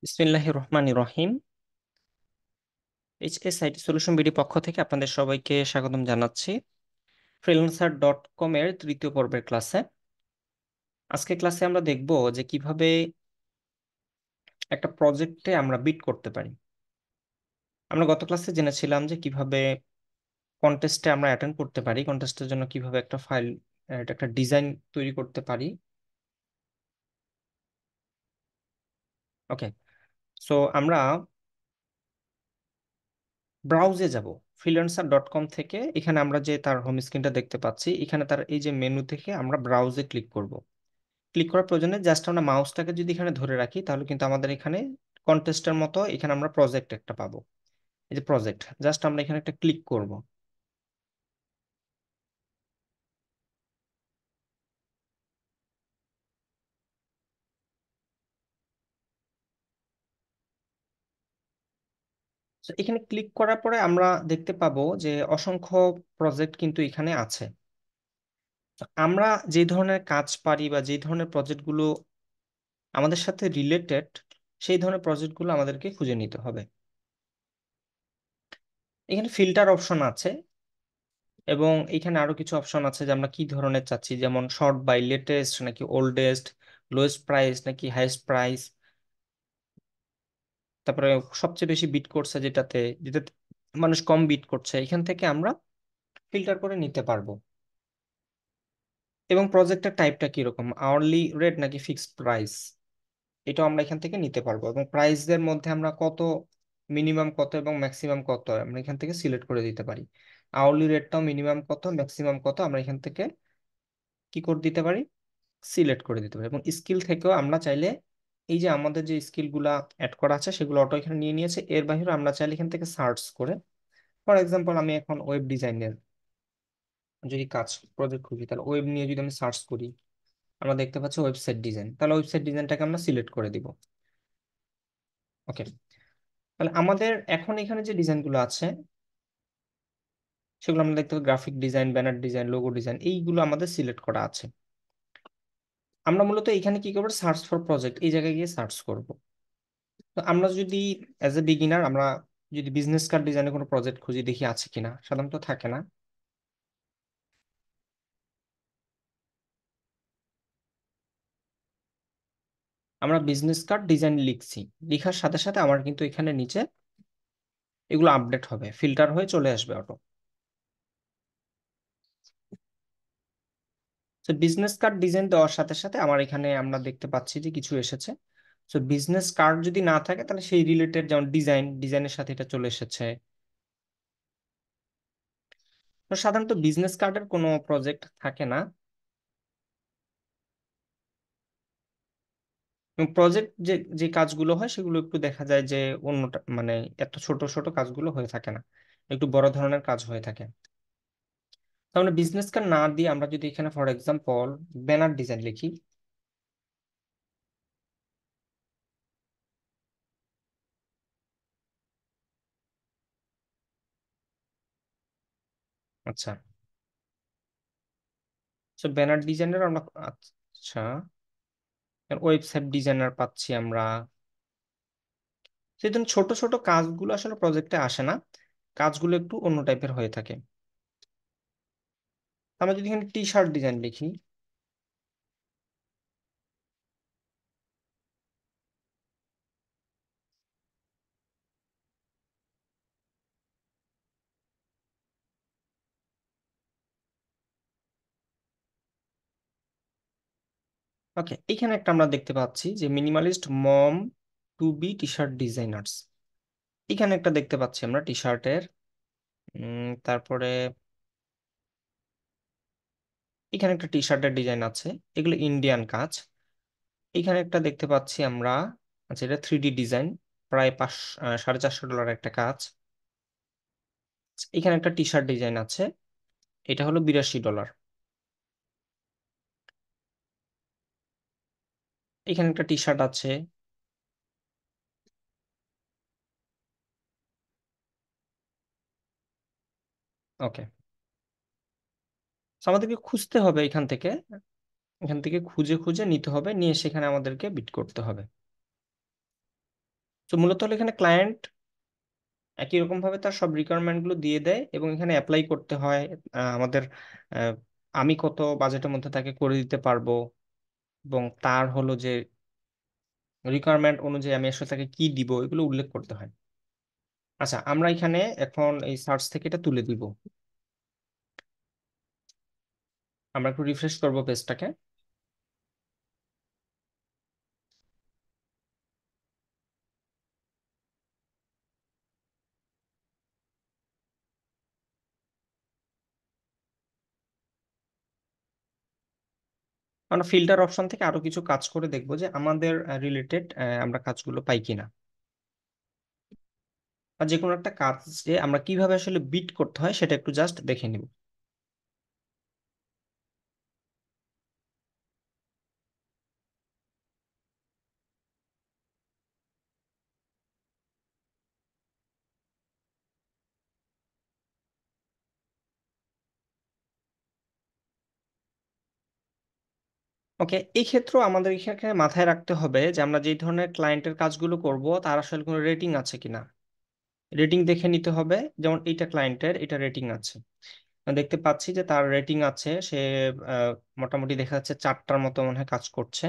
বিসমিল্লাহির রহমানির রহিম। HS IT solution BD পক্ষ থেকে আপনাদের সবাইকে স্বাগতম জানাচ্ছি ফ্রিল্যান্সার.কম এর তৃতীয় পর্বের ক্লাসে। আজকে ক্লাসে আমরা দেখব যে কিভাবে একটা প্রজেক্টে আমরা বিড করতে পারি। আমরা গত ক্লাসে জেনেছিলাম যে কিভাবে কন্টেস্টে আমরা অ্যাটেন্ড করতে পারি, কন্টেস্টের জন্য কিভাবে একটা ফাইল, একটা ডিজাইন তৈরি করতে পারি। ওকে, সো আমরা ব্রাউজে যাব। ফ্রিল্যান্সার.কম থেকে এখানে আমরা যে তার হোম স্ক্রিনটা দেখতে পাচ্ছি, এখানে তার এই যে মেনু থেকে আমরা ব্রাউজে ক্লিক করব। ক্লিক করার প্রয়োজনে জাস্ট আমরা মাউসটাকে যদি এখানে ধরে রাখি তাহলে কিন্তু আমাদের এখানে কন্টেস্টের মতো এখানে আমরা প্রজেক্ট একটা পাবো। এই যে প্রজেক্ট, জাস্ট আমরা এখানে একটা ক্লিক করব। তো এখানে ক্লিক করার পরে আমরা দেখতে পাবো যে অসংখ্য প্রজেক্ট কিন্তু এখানে আছে। তো আমরা যে ধরনের কাজ পারি বা যে ধরনের প্রজেক্টগুলো আমাদের সাথে রিলেটেড, সেই ধরনের প্রজেক্টগুলো আমাদেরকে খুঁজে নিতে হবে। এখানে ফিল্টার অপশন আছে এবং এখানে আরো কিছু অপশন আছে যে আমরা কি ধরনের চাচ্ছি, যেমন শর্ট বাই লেটেস্ট নাকি ওল্ডেস্ট, লোয়েস্ট প্রাইস নাকি হাইয়েস্ট প্রাইস, তারপরে সবচেয়ে বেশি বিট করছে যেটাতে যেটাতে মানুষ কম বিট করছে, এখান থেকে আমরা ফিল্টার করে নিতে পারবো। এবং প্রজেক্টের টাইপটা কিরকম, আওয়ারলি রেট নাকি ফিক্সড প্রাইস, এটাও আমরা এখান থেকে নিতে পারবো। এবং প্রাইসের মধ্যে আমরা কত, মিনিমাম কত এবং ম্যাক্সিমাম কত আমরা এখান থেকে সিলেক্ট করে দিতে পারি। আওয়ারলি রেটটাও মিনিমাম কত ম্যাক্সিমাম কত আমরা এখান থেকে কি করে দিতে পারি, সিলেক্ট করে দিতে পারি। এবং স্কিল থেকেও আমরা চাইলে এই যে আমাদের যে স্কিলগুলা অ্যাড করা আছে সেগুলো অটো এখানে নিয়ে নিয়েছে, এর বাইরে আমরা চাইলে এখান থেকে সার্চ করে, ফর এক্সাম্পল আমি এখন ওয়েব ডিজাইনের যদি কাজ প্রজেক্ট খুঁজি, তাহলে ওয়েব নিয়ে যদি আমি সার্চ করি আমরা দেখতে পাচ্ছি ওয়েবসাইট ডিজাইন, তাহলে ওয়েবসাইট ডিজাইনটাকে আমরা সিলেক্ট করে দিব। ওকে, তাহলে আমাদের এখন এখানে যে ডিজাইনগুলো আছে সেগুলো আমরা দেখতে পাবো, graphic design, banner design, logo design, এইগুলো আমাদের সিলেক্ট করা আছে। আমরা মূলত এখানে কি করবো, সার্চ ফর প্রজেক্ট এই জায়গায় গিয়ে সার্চ করব। তো আমরা যদি অ্যাজ এ বিগিনার আমরা যদি বিজনেস কার্ড ডিজাইনের কোনো প্রজেক্ট খুঁজি, দেখি আছে কিনা, সাধারণত থাকে না। আমরা বিজনেস কার্ড ডিজাইন লিখছি, লেখার সাথে সাথে আমার কিন্তু এখানে নিচে এগুলো আপডেট হবে, ফিল্টার হয়ে চলে আসবে অটো। তো বিজনেস কার্ড ডিজাইন দেওয়ার সাথে সাথে আমার এখানে আমরা দেখতে পাচ্ছি যে কিছু এসেছে। তো বিজনেস কার্ড যদি না থাকে তাহলে সেই রিলেটেড, যেমন ডিজাইনের সাথে এটা চলে এসেছে। তো সাধারণত বিজনেস কার্ডের কোনো প্রজেক্ট থাকে না। এবং প্রজেক্ট যে যে কাজগুলো হয় সেগুলো একটু দেখা যায় যে অন্যটা মানে এত ছোট ছোট কাজগুলো হয়ে থাকে না, একটু বড় ধরনের কাজ হয়ে থাকে। তার মানে বিজনেস কার্ড না দিয়ে আমরা যদি এখানে ফর এক্সাম্পল ব্যানার ডিজাইন লিখি। আচ্ছা, তো ব্যানার ডিজাইনের আমরা, আচ্ছা, ওয়েবসাইট ডিজাইনার পাচ্ছি আমরা। সেই জন্য ছোট ছোট কাজগুলো আসলে প্রজেক্টে আসে না, কাজগুলো একটু অন্য টাইপের হয়ে থাকে। আমরা যদি এখানে টি শার্ট ডিজাইন লিখি, ওকে, এখানে একটা আমরা দেখতে পাচ্ছি যে minimalist mom to be T shirt designers, এখানে একটা দেখতে পাচ্ছি আমরা টি শার্টের। তারপরে এখানে একটা টি শার্টের ডিজাইন আছে, এগুলো ইন্ডিয়ান কাজ। এখানে একটা দেখতে পাচ্ছি আমরা, আচ্ছা এটা 3D ডিজাইন, প্রায় $450 একটা কাজ। এখানে একটা টি শার্ট ডিজাইন আছে, এটা হলো $82। এখানে একটা টি শার্ট আছে। ওকে, আমাদেরকে খুঁজতে হবে এখান থেকে, এখান থেকে খুঁজে খুঁজে নিতে হবে, নিয়ে সেখানে আমাদেরকে বিট করতে হবে। তো মূলত হলো এখানে ক্লায়েন্ট একই রকম ভাবে তার সব রিকোয়ারমেন্ট গুলো দিয়ে দেয় এবং এখানে অ্যাপ্লাই করতে হয়। আমাদের আহ, আমি কত বাজেটের মধ্যে তাকে করে দিতে পারবো, এবং তার হলো যে রিকোয়ারমেন্ট অনুযায়ী আমি আসলে তাকে কি দিব এগুলো উল্লেখ করতে হয়। আচ্ছা, আমরা এখানে এখন এই সার্চ থেকে এটা তুলে দিব। আমরা একটু রিফ্রেশ করবো পেজটাকে। আমরা ফিল্টার অপশন থেকে আরো কিছু কাজ করে দেখবো যে আমাদের রিলেটেড আমরা কাজগুলো পাই কিনা, বা যে কোনো একটা কাজে আমরা কিভাবে আসলে বিট করতে হয় সেটা একটু জাস্ট দেখে নিব। ওকে, এই ক্ষেত্রেও আমাদের এখানে মাথায় রাখতে হবে যে আমরা যে ধরনের ক্লায়েন্টের কাজগুলো করব তার আসলে কোনো রেটিং আছে কিনা। রেটিং দেখে নিতে হবে। যেমন এইটা ক্লায়েন্টের, এটা রেটিং আছে। দেখতে পাচ্ছি যে তার রেটিং আছে। সে আহ, মোটামুটি দেখা যাচ্ছে 4টার মতো মনে হয় কাজ করছে।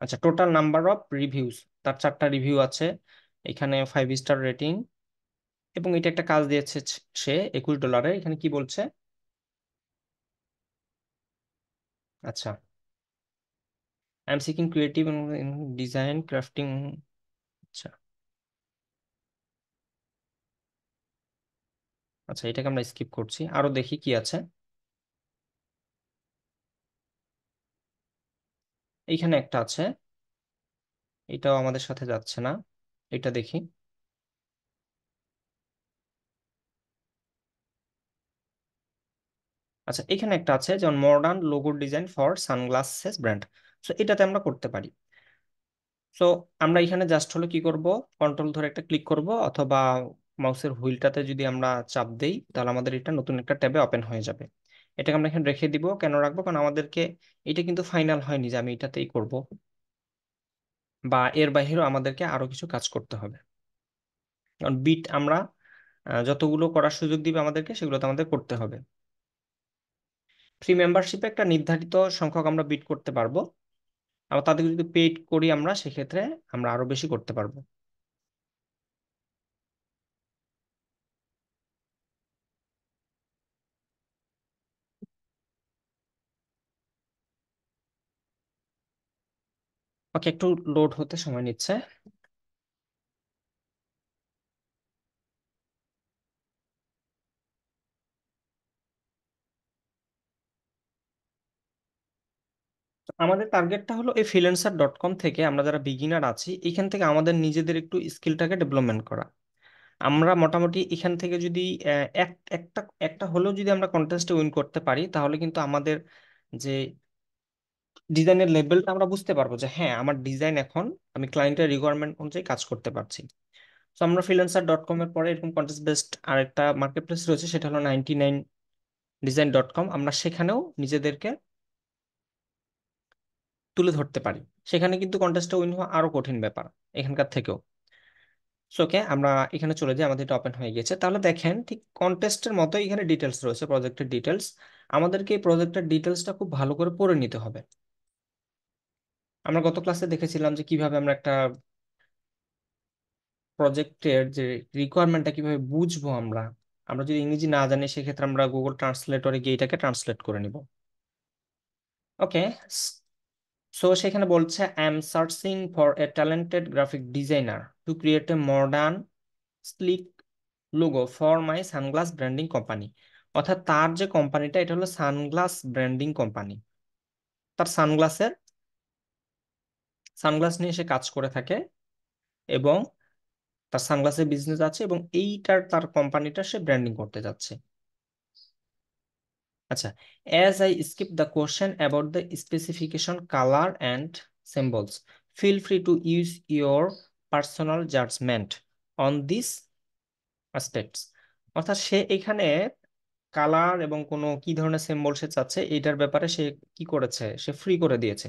আচ্ছা, টোটাল নাম্বার অফ রিভিউস, তার 4টা রিভিউ আছে। এখানে 5 স্টার রেটিং, এবং এটা একটা কাজ দিয়েছে সে $21। এখানে কি বলছে? আচ্ছা, I am seeking creative design crafting. আচ্ছা, আচ্ছা, এটাকে আমরা স্কিপ করছি, আরো দেখি কি আছে। এইখানে একটা আছে, এটাও আমাদের সাথে যাচ্ছে না। এটা দেখি। আচ্ছা, এখানে একটা আছে যেমন modern logo design for sunglasses brand. তো এটাতে আমরা করতে পারি। সো আমরা এখানে জাস্ট হলো কি করব, কন্ট্রোল ধরে একটা ক্লিক করব, অথবা মাউসের হুইলটাতে যদি আমরা চাপ দেই তাহলে আমাদের এটা নতুন একটা ট্যাবে ওপেন হয়ে যাবে। এটাকে আমরা এখানে রেখে দিব। কেন রাখবো? কারণ আমাদেরকে এটা কিন্তু ফাইনাল হয়নি যে আমি এটাতেই করব, বা এর বাইরেও আমাদেরকে আরো কিছু কাজ করতে হবে। কারণ বিট আমরা যতগুলো করার সুযোগ দিবে আমাদেরকে সেগুলো তো আমাদের করতে হবে। ফ্রি মেম্বারশিপে একটা নির্ধারিত সংখ্যক আমরা বিট করতে পারবো। আবার তাদেরকে যদি পেইড করি আমরা, সেক্ষেত্রে আমরা আরো বেশি করতে পারবো। ওকে, একটু লোড হতে সময় নিচ্ছে। আমাদের টার্গেটটা হলো এই freelancer.com থেকে আমরা যারা বিগিনার আছি এখান থেকে আমাদের নিজেদের একটু স্কিলটাকে ডেভেলপমেন্ট করা। আমরা মোটামুটি এখান থেকে যদি একটা একটা হলেও যদি আমরা কন্টেস্টে উইন করতে পারি তাহলে কিন্তু আমাদের যে ডিজাইনের লেভেলটা আমরা বুঝতে পারবো যে হ্যাঁ, আমার ডিজাইন এখন আমি ক্লায়েন্টের রিকোয়ারমেন্ট অনুযায়ী কাজ করতে পারছি। তো আমরা freelancer.com এর পরে এরকম কন্টেস্ট বেসড আরেকটা মার্কেট প্লেস রয়েছে, সেটা হলো 99design.com। আমরা সেখানেও নিজেদেরকে তুলে ধরতে পারি। সেখানে কিন্তু কন্টেস্টে উইন হওয়া আরো কঠিন ব্যাপার এখানকার থেকেও। সো ওকে, আমরা এখানে চলে যাই। আমাদের এটা ওপেন হয়ে গেছে। তাহলে দেখেন ঠিক কন্টেস্টের মতো এখানে ডিটেলস রয়েছে, প্রজেক্টের ডিটেলস। আমাদেরকে এই প্রজেক্টের ডিটেলসটা খুব ভালো করে পড়ে নিতে হবে। আমরা গত ক্লাসে দেখেছিলাম যে কিভাবে আমরা একটা প্রজেক্টের যে রিকোয়ারমেন্টটা কিভাবে বুঝবো। আমরা আমরা যদি ইংরেজি না জানি সেক্ষেত্রে আমরা গুগল ট্রান্সলেটরে গিয়ে এটাকে ট্রান্সলেট করে নিব। ওকে, সো সেখানে বলছে I am searching for a talented graphic designer to create a modern slick logo for my sunglass branding company. অর্থাৎ তার যে কোম্পানিটা এটা হলো সানগ্লাস ব্র্যান্ডিং কোম্পানি। তার সানগ্লাস নিয়ে সে কাজ করে থাকে, এবং তার সানগ্লাসের বিজনেস আছে, এবং এইটার তার কোম্পানিটা সে ব্র্যান্ডিং করতে যাচ্ছে। আচ্ছা, as I skip the question about the specification, color and symbols, feel free to use your personal judgment on these aspects। অর্থাৎ সে এখানে কালার এবং কোনো কি ধরনের সিম্বল সে চাচ্ছে এইটার ব্যাপারে সে কি করেছে, সে ফ্রি করে দিয়েছে।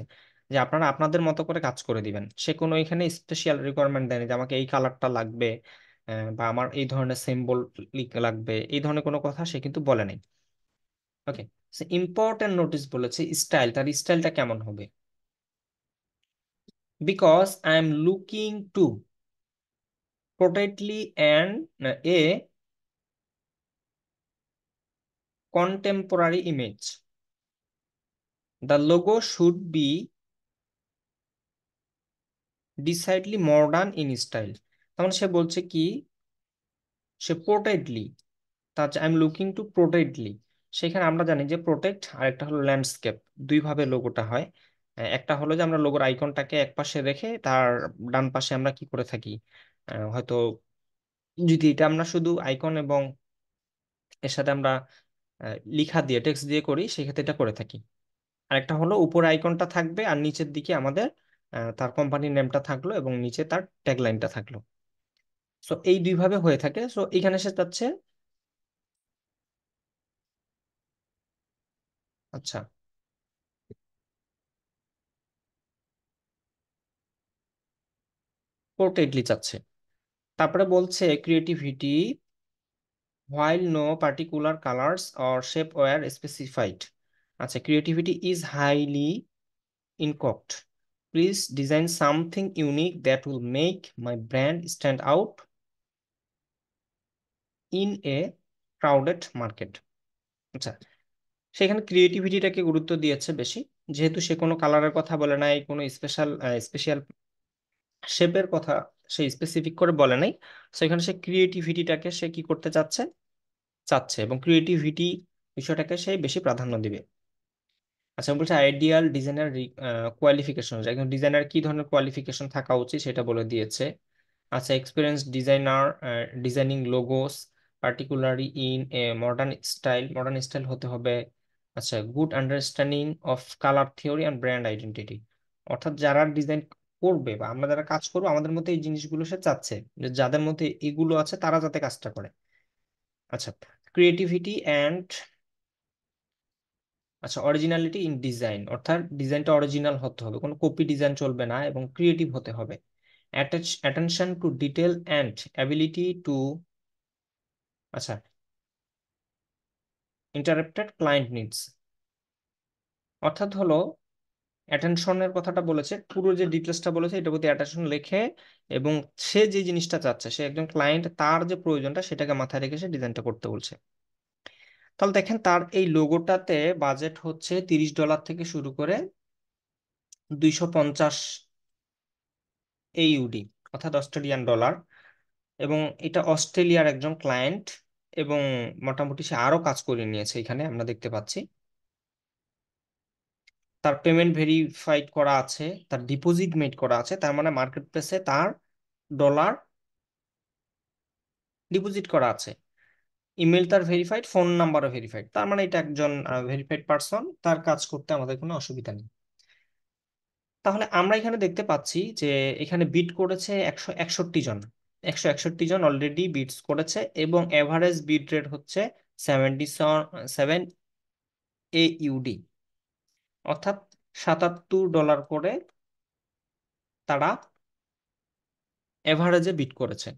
যে আপনারা আপনাদের মতো করে কাজ করে দিবেন। সে কোনো এখানে স্পেশাল রিকোয়ারমেন্ট দেয়নি যে আমাকে এই কালারটা লাগবে, বা আমার এই ধরনের সিম্বল লাগবে, এই ধরনের কোনো কথা সে কিন্তু বলে নাই। ওকে, ইম্পর্টেন্ট নোটিস বলেছে স্টাইল, তার স্টাইলটা কেমন হবে? Because I am looking to portray and a contemporary image. The logo should be decidedly modern in style. তার মানে সে বলছে কি, সে প্রোটেক্টলি, তার আই এম লুকিং টু প্রোটেক্টলি, সেখানে আমরা জানি যে প্রোটেক্ট আর একটা হলো ল্যান্ডস্কেপ, দুই ভাবে লোগোটা হয়। একটা হলো যে আমরা লোগোর আইকনটাকে এক পাশে রেখে তার ডান পাশে আমরা কি করে থাকি, হয়তো যদি এটা আমরা শুধু আইকন এবং এর সাথে আমরা লিখা দিয়ে টেক্সট দিয়ে করি, সেক্ষেত্রে এটা করে থাকি। আরেকটা হলো উপরে আইকনটা থাকবে আর নিচের দিকে আমাদের তার কোম্পানির নেমটা থাকলো এবং নিচে তার ট্যাগলাইনটা থাকলো। সো এই দুই ভাবে হয়ে থাকে। সো এখানে সে যাচ্ছে, আচ্ছা, পোর্ট্রেটলি চাচ্ছে। তারপরে বলছে creativity while no particular colours or shape were specified. আচ্ছা, creativity is highly encouraged, please design something unique that will make my brand stand out in a crowded market. আচ্ছা, সেখানে ক্রিয়েটিভিটিটাকে গুরুত্ব দিয়েছে বেশি, যেহেতু সে কোনো কালারের কথা বলে নাই, কোনো স্পেশাল শেপের কথা সে স্পেসিফিক করে বলে নাই। সেখানে সে ক্রিয়েটিভিটিটাকে সে কি করতে চাচ্ছে, চাচ্ছে, এবং ক্রিয়েটিভিটি বিষয়টাকে সে বেশি প্রাধান্য দিবে। আচ্ছা, বলছে আইডিয়াল ডিজাইনার কোয়ালিফিকেশন, একজন ডিজাইনার কি ধরনের কোয়ালিফিকেশন থাকা উচিত সেটা বলে দিয়েছে। আচ্ছা, experience designer, designing logos particularly in a modern style হতে হবে। আচ্ছা, good understanding of colour theory and brand identity, অর্থাৎ যারা ডিজাইন করবে বা আমরা যারা কাজ করবো আমাদের মধ্যে এই জিনিসগুলো সে চাচ্ছে, যে যাদের মধ্যে এগুলো আছে তারা যাতে কাজটা করে। আচ্ছা, ক্রিয়েটিভিটি অ্যান্ড, আচ্ছা, অরিজিনালিটি ইন ডিজাইন, অর্থাৎ ডিজাইনটা অরিজিনাল হতে হবে, কোনো কপি ডিজাইন চলবে না, এবং ক্রিয়েটিভ হতে হবে। Attention to detail and ability to, আচ্ছা, ইন্টারেপ্টেড ক্লায়েন্ট নিডস, অর্থাৎ হলো অ্যাটেনশনের কথাটা বলেছে, পুরো যে ডিটেলসটা বলেছে এটার প্রতি অ্যাটেনশন রেখে, এবং সে যে জিনিসটা চাচ্ছে, সে একজন ক্লায়েন্ট, তার যে প্রয়োজনটা সেটাকে মাথায় রেখে সে ডিজাইনটা করতে বলছে। তাহলে দেখেন তার এই লোগোটাতে বাজেট হচ্ছে $30 থেকে শুরু করে 250 AUD, অর্থাৎ $অস্ট্রেলিয়ান। এবং এটা অস্ট্রেলিয়ার একজন ক্লায়েন্ট, এবং মোটামুটি সে আরো কাজ করে নিয়েছে, এখানে আমরা দেখতে পাচ্ছি তার পেমেন্ট ভেরিফাইড করা আছে, তার ডিপোজিট মেড করা আছে, তার মানে মার্কেট প্লেসে তার ডলার ডিপোজিট করা আছে। ইমেল তার ভেরিফাইড, ফোন নাম্বারও ভেরিফাইড, তার মানে এটা একজন ভেরিফাইড পারসন, তার কাজ করতে আমাদের কোনো অসুবিধা নেই। তাহলে আমরা এখানে দেখতে পাচ্ছি যে এখানে বিট করেছে 161 জন, 161 জন অলরেডি বিটস করেছে, এবং এভারেজ বিট রেট হচ্ছে 77 AUD, অর্থাৎ $77 করে তারা এভারেজে বিট করেছে।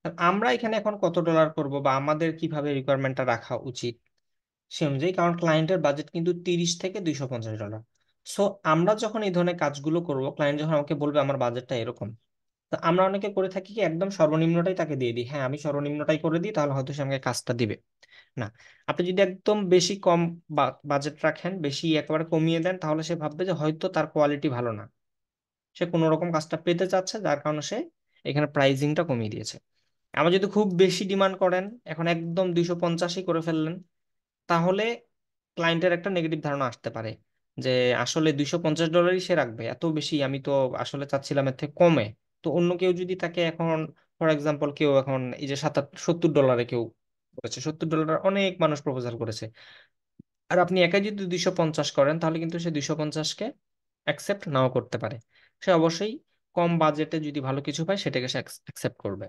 আর আমরা এখানে এখন কত ডলার করব বা আমাদের কিভাবে রিকোয়ারমেন্টটা রাখা উচিত সে অনুযায়ী, কারণ ক্লায়েন্টের বাজেট কিন্তু 30 থেকে $250। সো আমরা যখন এই ধরনের কাজগুলো করব, ক্লায়েন্ট যখন আমাকে বলবে আমার বাজেটটা এরকম, তো আমরা অনেকে করে থাকি কি একদম সর্বনিম্নটাই তাকে দিয়ে দিই, হ্যাঁ আমি সর্বনিম্নটাই করে দিই, তাহলে হয়তো সে আমাকে কাজটা দিবে না। আপনি যদি একদম বেশি কম বাজেট রাখেন, বেশি একেবারে কমিয়ে দেন, তাহলে সে ভাববে যে হয়তো তার কোয়ালিটি ভালো না, সে কোনো রকম কাজটা পেতে চাচ্ছে, যার কারণে সে এখানে প্রাইজিংটা কমিয়ে দিয়েছে। আবার যদি খুব বেশি ডিমান্ড করেন, এখন একদম 250-ই করে ফেললেন, তাহলে ক্লায়েন্টের একটা নেগেটিভ ধারণা আসতে পারে যে আসলে $250 সে রাখবে, এত বেশি, আমি তো আসলে চাচ্ছিলাম এর থেকে কমে। তো অন্য কেউ যদি তাকে এখন, ফর এক্সাম্পল, কেউ এখন এই যে 70 ডলারে কেউ করেছে, $70 অনেক মানুষ প্রপোজাল করেছে, আর আপনি একাই যদি 250 করেন, তাহলে কিন্তু সে 250-কে অ্যাকসেপ্ট নাও করতে পারে। সে অবশ্যই কম বাজেটে যদি ভালো কিছু পায় সেটাকে সে অ্যাকসেপ্ট করবে।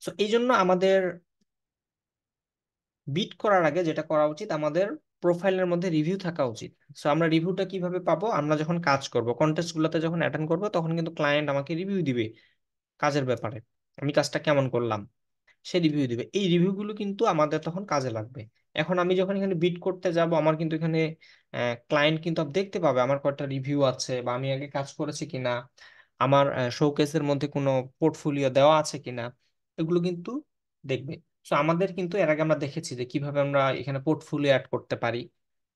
তো এই জন্য আমাদের বিট করার আগে যেটা করা উচিত, আমাদের প্রোফাইলের মধ্যে রিভিউ থাকা উচিত। সো আমরা রিভিউটা কিভাবে পাবো? আমরা যখন কাজ করব, কন্টেস্ট গুলোতে যখন অ্যাটেন্ড করবো, তখন কিন্তু ক্লায়েন্ট আমাকে রিভিউ দিবে কাজের ব্যাপারে, আমি কাজটা কেমন করলাম সে রিভিউ দিবে। এই রিভিউগুলো কিন্তু আমাদের তখন কাজে লাগবে। এখন আমি যখন এখানে বিড করতে যাব, আমার কিন্তু এখানে ক্লায়েন্ট কিন্তু দেখতে পাবে আমার কয়টা রিভিউ আছে, বা আমি আগে কাজ করেছি কিনা, আমার শোকেসের মধ্যে কোনো পোর্টফোলিও দেওয়া আছে কিনা, এগুলো কিন্তু দেখবে। সো আমাদের কিন্তু এর আগে আমরা দেখেছি যে কিভাবে আমরা এখানে পোর্টফোলিও অ্যাড করতে পারি,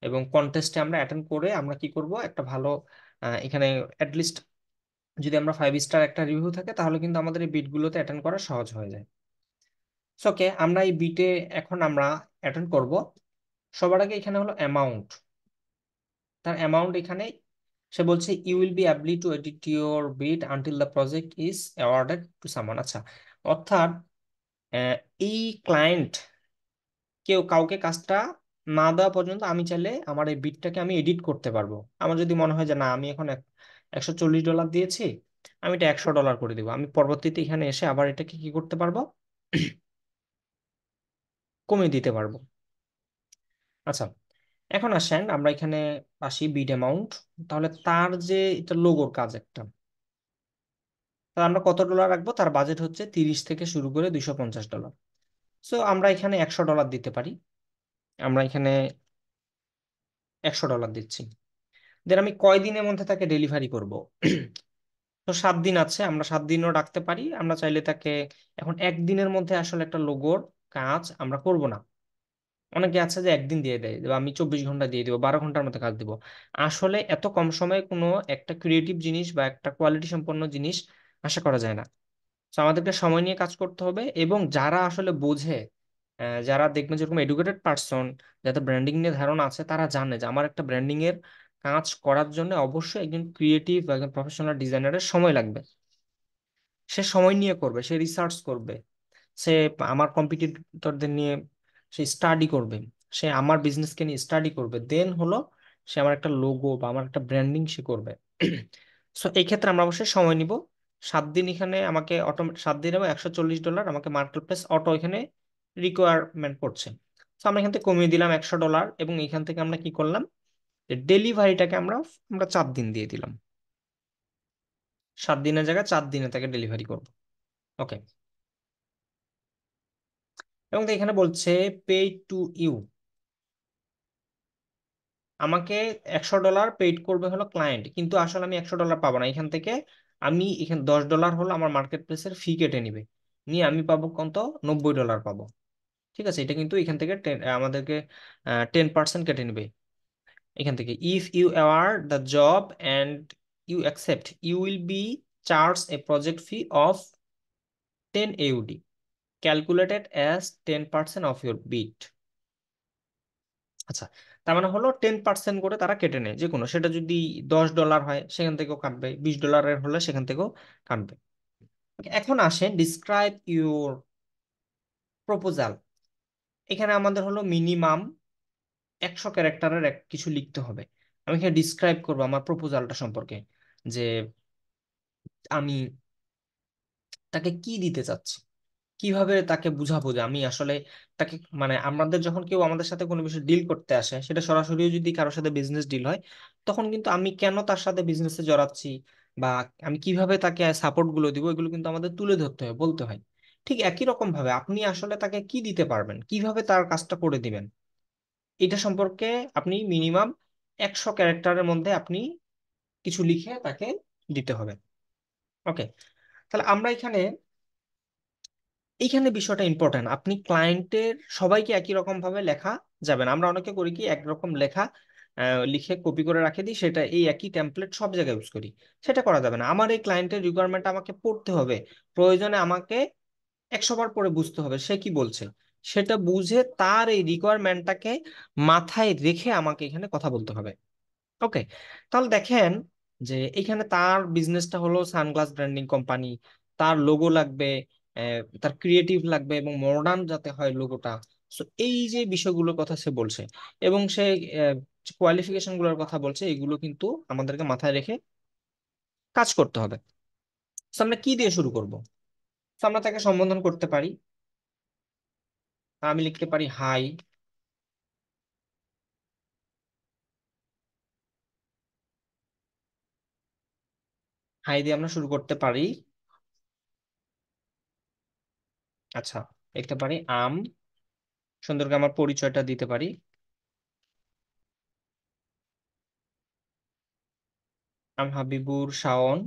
এবং কন্টেস্টে আমরা অ্যাটেন্ড করে আমরা কি করব, একটা ভালো এখানে অ্যাটলিস্ট যদি আমরা 5 স্টার একটা রিভিউ থাকে, তাহলে কিন্তু আমাদের এই বিটগুলোতে অ্যাটেন্ড করা সহজ হয়ে যায়। ওকে, আমরা এই বিটে এখন আমরা অ্যাটেন্ড করব। সবার আগে এখানে হলো অ্যামাউন্ট। তার অ্যামাউন্ট এখানে সে বলছে you will be able to edit your bid until the project is awarded to someone. আচ্ছা, অর্থাৎ এই ক্লায়েন্ট কেউ কাউকে কাজটা না দেওয়া পর্যন্ত আমি চাইলে আমার এই বিটটাকে আমি এডিট করতে পারবো। আমার যদি মনে হয় যে না, আমি এখন $140 দিয়েছি, আমি এটা $100 করে দিব, আমি পরবর্তীতে এখানে এসে আবার এটাকে কি করতে পারবো, কমিয়ে দিতে পারবো। আচ্ছা, এখন আসেন আমরা এখানে আসি বিড অ্যামাউন্ট। তাহলে তার যে এটা লোগোর কাজ একটা, তাহলে আমরা কত ডলার রাখবো? তার বাজেট হচ্ছে 30 থেকে শুরু করে $250। সো আমরা এখানে $100 দিতে পারি। আমরা এখানে $100 দিচ্ছি। দেন আমি কয় দিনের মধ্যে তাকে ডেলিভারি করব? তো 7 দিন আছে, আমরা 7 দিনও রাখতে পারি। আমরা চাইলে তাকে এখন একদিনের মধ্যে আসলে একটা লোগোর কাজ আমরা করব না। অনেকে আছে যে একদিন দিয়ে দেয়, বা আমি 24 ঘন্টা দিয়ে দিব, 12 ঘন্টার মধ্যে কাজ দিব। আসলে এত কম সময়ে কোনো একটা ক্রিয়েটিভ জিনিস বা একটা কোয়ালিটি সম্পন্ন জিনিস আশা করা যায় না। তো আমাদেরকে সময় নিয়ে কাজ করতে হবে, এবং যারা আসলে বোঝে, যারা দেখবেন যেরকম এডুকেটেড পার্সন, যাদের ব্র্যান্ডিং নিয়ে ধারণা আছে, তারা জানে যে আমার একটা ব্র্যান্ডিং এর কাজ করার জন্য অবশ্যই একজন ক্রিয়েটিভ বা একজন প্রফেশনাল ডিজাইনারের সময় লাগবে। সে সময় নিয়ে করবে, সে রিসার্চ করবে, সে আমার কম্পিটিটরদের নিয়ে সে স্টাডি করবে, সে আমার বিজনেসকে নিয়ে স্টাডি করবে, দেন হলো সে আমার একটা লোগো বা আমার একটা ব্র্যান্ডিং সে করবে। সো এই ক্ষেত্রে আমরা অবশ্যই সময় নিব। 7 দিন এখানে আমাকে অটো, 7 দিন এবং $140 আমাকে মার্কেট প্লেস অটো এখানে রিকোয়ারমেন্ট করছে। তো আমরা এখান থেকে কমিয়ে দিলাম $100, এবং এখান থেকে আমরা কি করলাম, যে ডেলিভারিটাকে আমরা আমরা 4 দিন দিয়ে দিলাম। 7 দিনের জায়গায় 4 দিনে তাকে ডেলিভারি করবো। ওকে, এবং তো এখানে বলছে পে টু ইউ, আমাকে $100 পেইড করবে হলো ক্লায়েন্ট, কিন্তু আসলে আমি $100 পাবো না এখান থেকে। আমি এখানে $10 হলো আমার মার্কেট প্লেসের ফি কেটে নিবে, নিয়ে আমি পাবো কত, $90 পাবো। ঠিক আছে, এটা কিন্তু এখান থেকে আমাদেরকে 10% কেটে নিবে এখান থেকে। If you award the job and you accept, you will be charge a project fee of 10 AUD calculated as 10% of your bid. আচ্ছা, তার মানে হলো 10% করে তারা কেটে নেয়, যে কোনো, সেটা যদি $10 হয় সেখান থেকেও কাটবে, $20 হলে সেখান থেকেও কাটবে। Okay, এখন আসেন ডিসক্রাইব ইউর প্রপোজাল। এখানে আমাদের হলো মিনিমাম 100 ক্যারেক্টারের কিছু লিখতে হবে। আমি এখানে ডিসক্রাইব করবো আমার প্রপোজালটা সম্পর্কে, যে আমি তাকে কি দিতে চাচ্ছি, কিভাবে তাকে বুঝাবো যে আমি আসলে তাকে, মানে আমাদের যখন কেউ আমাদের সাথে কোনো বিষয় ডিল করতে আসে, সেটা সরাসরি যদি কারোর সাথে বিজনেস ডিল হয়, তখন কিন্তু আমি কেন তার সাথে বিজনেসে জড়াচ্ছি, বা আমি কিভাবে তাকে সাপোর্ট গুলো দিব, এগুলো কিন্তু আমাদের তুলে ধরতে হয়, বলতে হয়। ঠিক একই রকম ভাবে আপনি আসলে তাকে কি দিতে পারবেন, কিভাবে তার কাজটা করে দিবেন, এটা সম্পর্কে আপনি মিনিমাম 100 ক্যারেক্টারের মধ্যে আপনি কিছু লিখে তাকে দিতে হবে। ওকে, তাহলে আমরা এখানে, এইখানে বিষয়টা ইম্পর্টেন্ট, আপনি ক্লায়েন্টের সবাইকে একই রকম ভাবে লেখা যাবে না। আমরা অনেকে করি কি, একরকম লেখা লিখে কপি করে রাখে দিই, সেটা এই একই টেমপ্লেট সব জায়গায় ইউজ করি। সেটা করা যাবে না। আমার এই ক্লায়েন্টের রিকোয়ারমেন্ট আমাকে পড়তে হবে, প্রয়োজনে আমাকে 100 বার পরে বুঝতে হবে সে কি বলছে, সেটা বুঝে তার এই রিকোয়ারমেন্টটাকে মাথায় রেখে আমাকে এখানে কথা বলতে হবে। ওকে, তাহলে দেখেন যে এখানে তার বিজনেসটা হলো সানগ্লাস ব্র্যান্ডিং কোম্পানি, তার লোগো লাগবে, তার ক্রিয়েটিভ লাগবে, এবং মডার্ন যাতে হয় লোগোটা। সো এই যে বিষয়গুলোর কথা সে বলছে, এবং সে কোয়ালিফিকেশন গুলোর কথা বলছে, এগুলো কিন্তু আমাদেরকে মাথায় রেখে কাজ করতে হবে। তো আমরা কি দিয়ে শুরু করব? তো আমরা তাকে সম্বোধন করতে পারি। আমি লিখতে পারি হাই, হাই দিয়ে আমরা শুরু করতে পারি। আচ্ছা, লিখতে পারি আম। সুন্দর করে আমার পরিচয়টা দিতে পারি। I'm Habibur Shawon,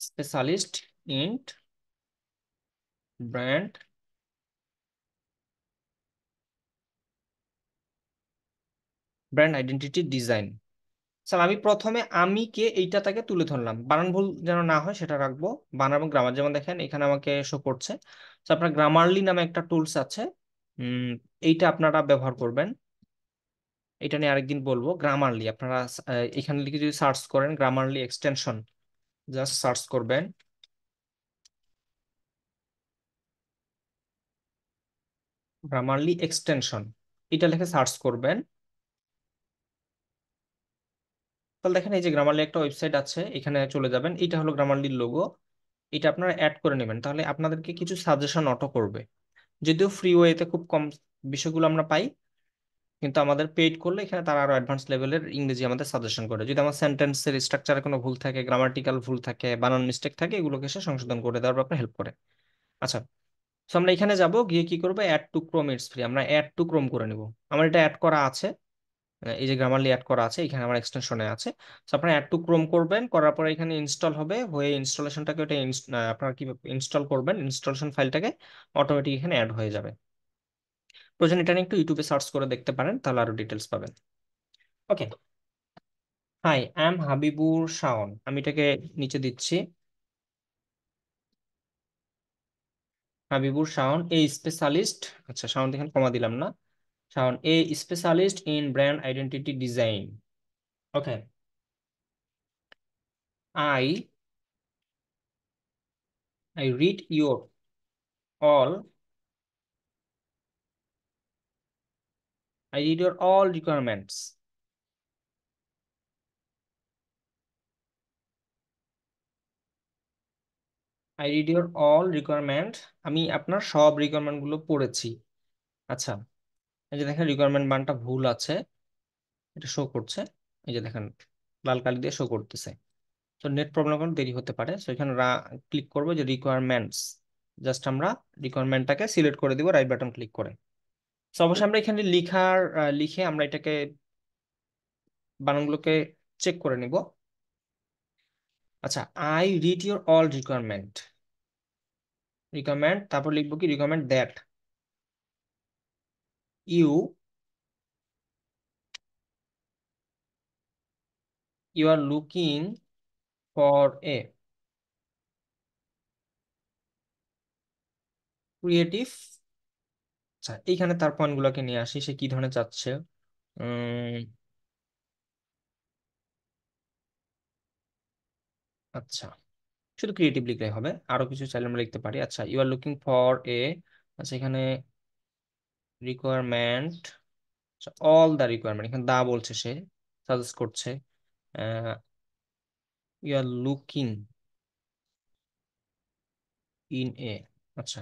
specialist in brand brand identity design. Sir আমি প্রথমে আমি কে এইটা তাকে তুলে ধরলাম, বানান ভুল যেন না হয় সেটা রাখবো। বানান এবং গ্রামার যেমন দেখেন এখানে আমাকে শো করছে। তো আপনার গ্রামারলি নামে একটা টুলস আছে, উম, এইটা আপনারা ব্যবহার করবেন। এটা নিয়ে আরেকদিন বলবো। গ্রামারলি আপনারা এখানে লিখে যদি সার্চ করেন গ্রামারলি এক্সটেনশন, জাস্ট সার্চ করবেন গ্রামারলি এক্সটেনশন, এটা লিখে সার্চ করবেন। তাহলে দেখেন এই যে গ্রামারলি একটা ওয়েবসাইট আছে, এখানে চলে যাবেন। এটা হলো গ্রামারলির লোগো। এটা আপনারা অ্যাড করে নেবেন, তাহলে আপনাদেরকে কিছু সাজেশন অটো করবে। যদিও ফ্রি ওয়েতে খুব কম বিষয়গুলো আমরা পাই, কিন্তু আমাদের পেইড করলে এখানে তারা আরো অ্যাডভান্স লেভেলের ইংরেজি আমাদের সাজেশন করে। যদি আমার সেন্টেন্সের স্ট্রাকচারে কোনো ভুল থাকে, গ্রামাটিক্যাল ভুল থাকে, বানান মিস্টেক থাকে, এগুলোকে সে সংশোধন করে দেওয়ার ব্যাপারে হেল্প করে। আচ্ছা, তো আমরা এখানে যাব, গিয়ে কি করবো, add to Chrome it's free, আমরা অ্যাড টু ক্রোম করে নিব। আমার এটা অ্যাড করা আছে, এই যে গ্রামারলি অ্যাড করা আছে এখানে আমার এক্সটেনশনে আছে। তো আপনারা অ্যাড টু ক্রোম করবেন, করার পরে এখানে ইনস্টল হবে, হয়ে ইনস্টলেশনটাকে ওটা আপনারা কি ইনস্টল করবেন, ইনস্টলেশন ফাইলটাকে অটোমেটিক এখানে অ্যাড হয়ে যাবে। প্রয়োজন এটা নিয়ে একটু ইউটিউবে সার্চ করে দেখতে পারেন, তাহলে আরো ডিটেলস পাবেন। Okay. Hi, I am Habibur Shawon, আমি এটাকে নিচে দিচ্ছি। হাবিবুর শাওন এ স্পেশালিস্ট, আচ্ছা শাওন এখানে কমা দিলাম না, শাওন এ specialist in brand identity design. Okay. I I read your all I read your all requirements. I read your all requirement. আমি আপনার সব রিকোয়ারমেন্ট গুলো পড়েছি। আচ্ছা, এই যে দেখেন রিকোয়ারমেন্ট বানটা ভুল আছে, এটা শো করছে। এই যে দেখেন লাল কালি দিয়ে শো করতেছে। তো নেট প্রবলেম কোনো দেরি হতে পারে, তো এখানে ক্লিক করবো যে রিকোয়ারমেন্টস। জাস্ট আমরা রিকোয়ারমেন্টটাকে সিলেক্ট করে দিব রাইট বাটন ক্লিক করে। তো অবশ্যই আমরা এখানে লিখে আমরা এটাকে বানানগুলোকে চেক করে নিব। আচ্ছা, I read your all requirement, requirement তারপর লিখবো কি requirement that you you are looking for a creative। আচ্ছা, এইখানে তার পয়েন্ট গুলোকে নিয়ে আসি, সে কি ধরনের চাচ্ছে। উম, আচ্ছা, শুধু ক্রিয়েটিভ লিখলেই হবে, আরো কিছু চাইলে আমরা লিখতে পারি। আচ্ছা, you are looking for a, আচ্ছা এখানে রিকোয়ারমেন্ট, অল দা রিকোয়ারমেন্ট, এখানে দা বলছে সে, সাজেস্ট করছে you are looking in a. আচ্ছা,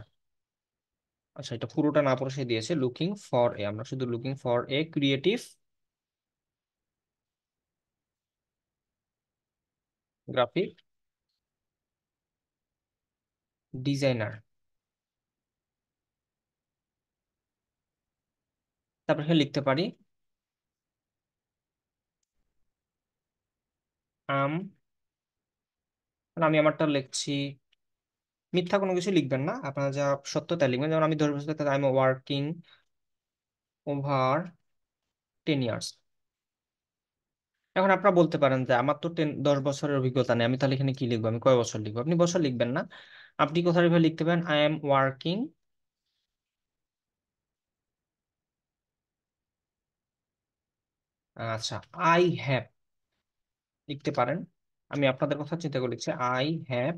আচ্ছা এটা পুরোটা না পড়ে সে দিয়েছে লুকিং ফর এ, আমরা শুধু looking for A creative graphic designer. তারপর এখানে লিখতে পারি আম, আমি আমারটা লিখছি, মিথ্যা কোনো কিছু লিখবেন না, আপনারা যা সত্য তাই লিখবেন। যেমন আমি 10 বছর I am working over 10 years. এখন আপনারা বলতে পারেন যে আমার তো 10 বছরের অভিজ্ঞতা নেই, আমি তাহলে এখানে কি লিখবো, আমি কয় বছর লিখবো। আপনি বছর লিখবেন না, আপনি কোথায় লিখতে পারেন আই এম ওয়ার্কিং, আচ্ছা আই হ্যাভ লিখতে পারেন। আমি আপনাদের কথা চিন্তা করে লিখছি I have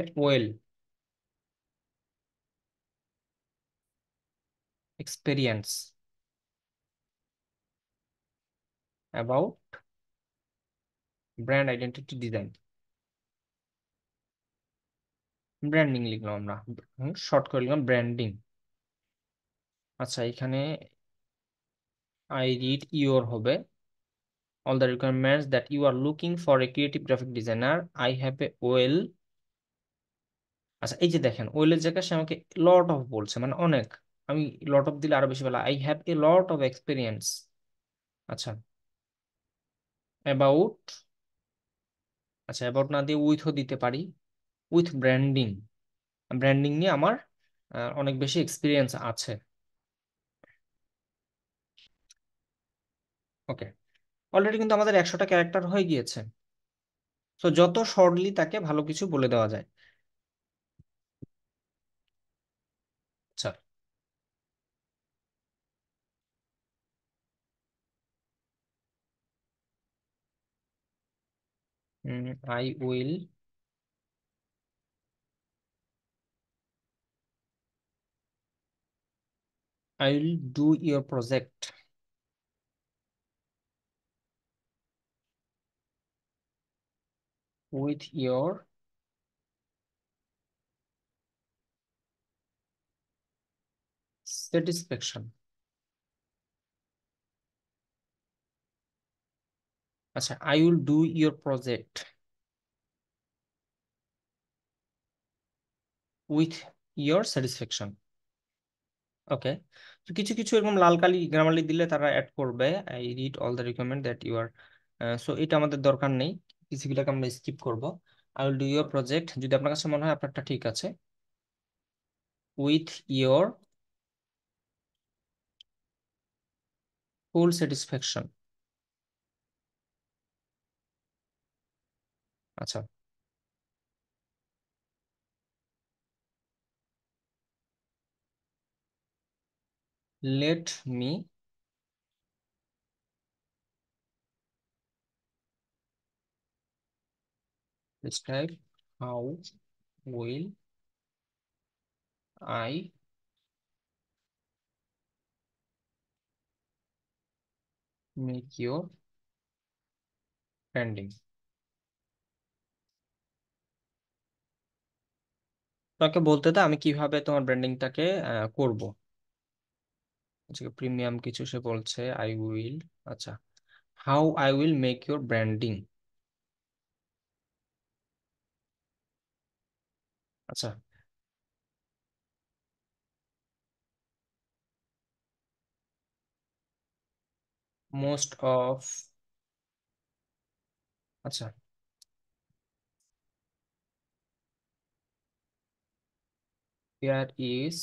a well experience about brand identity design. Branding লিখলাম আমরা, শর্ট করে লিখলাম ব্র্যান্ডিং। আচ্ছা, এখানে আই রিড ইওর হবে all the requirements that you are looking for a creative graphic designer. I have a well, আচ্ছা এই যে দেখেন ওয়েলের জায়গায় সে আমাকে লট অফ বলছে, মানে অনেক। আমি লট অফ দিলে আরো বেশি ভালো, I have a lot of experience. আচ্ছা, অ্যাবাউট, আচ্ছা অ্যাবাউট না দিয়ে উইথও দিতে পারি, উইথ ব্র্যান্ডিং, ব্র্যান্ডিং নিয়ে আমার অনেক বেশি এক্সপিরিয়েন্স আছে। ওকে, অলরেডি কিন্তু আমাদের 100টা ক্যারেক্টার হয়ে গিয়েছে। তো যত শর্টলি তাকে ভালো কিছু বলে দেওয়া যায়। আচ্ছা, I will, I will do your project with your satisfaction. আচ্ছা, I will do your project with your satisfaction. Okay, তো কিছু কিছু এরকম লাল কালি গ্রামারলি দিলে তারা অ্যাড করবে, I read all the requirement that you are, so এটা আমাদের দরকার নেই, কিছুগুলোকে আমরা স্কিপ করব। I will do your project, যদি আপনার কাছে মনে হয় আপনারটা ঠিক আছে, উইথ ইয়োর ফুল স্যাটিসফ্যাকশন। আচ্ছা, let me describe how will I make your branding। তোমাকে বলতে দাও আমি কিভাবে তোমার ব্র্যান্ডিংটাকে করব। আচ্ছা, প্রিমিয়াম কিছু সে বলছে, আই উইল, আচ্ছা, how I will make your branding. আচ্ছা, মোস্ট অফ, আচ্ছা, there is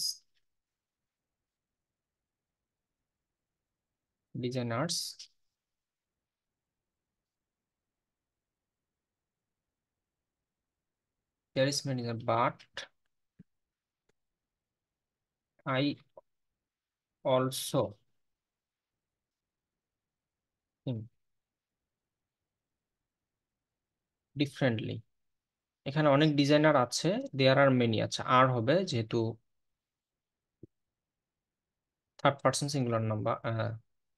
designers, there is manager, but I also think differently. এখানে অনেক ডিজাইনার আছে, দেয়ার আর মেনি, আচ্ছা আর হবে যেহেতু third person singular number,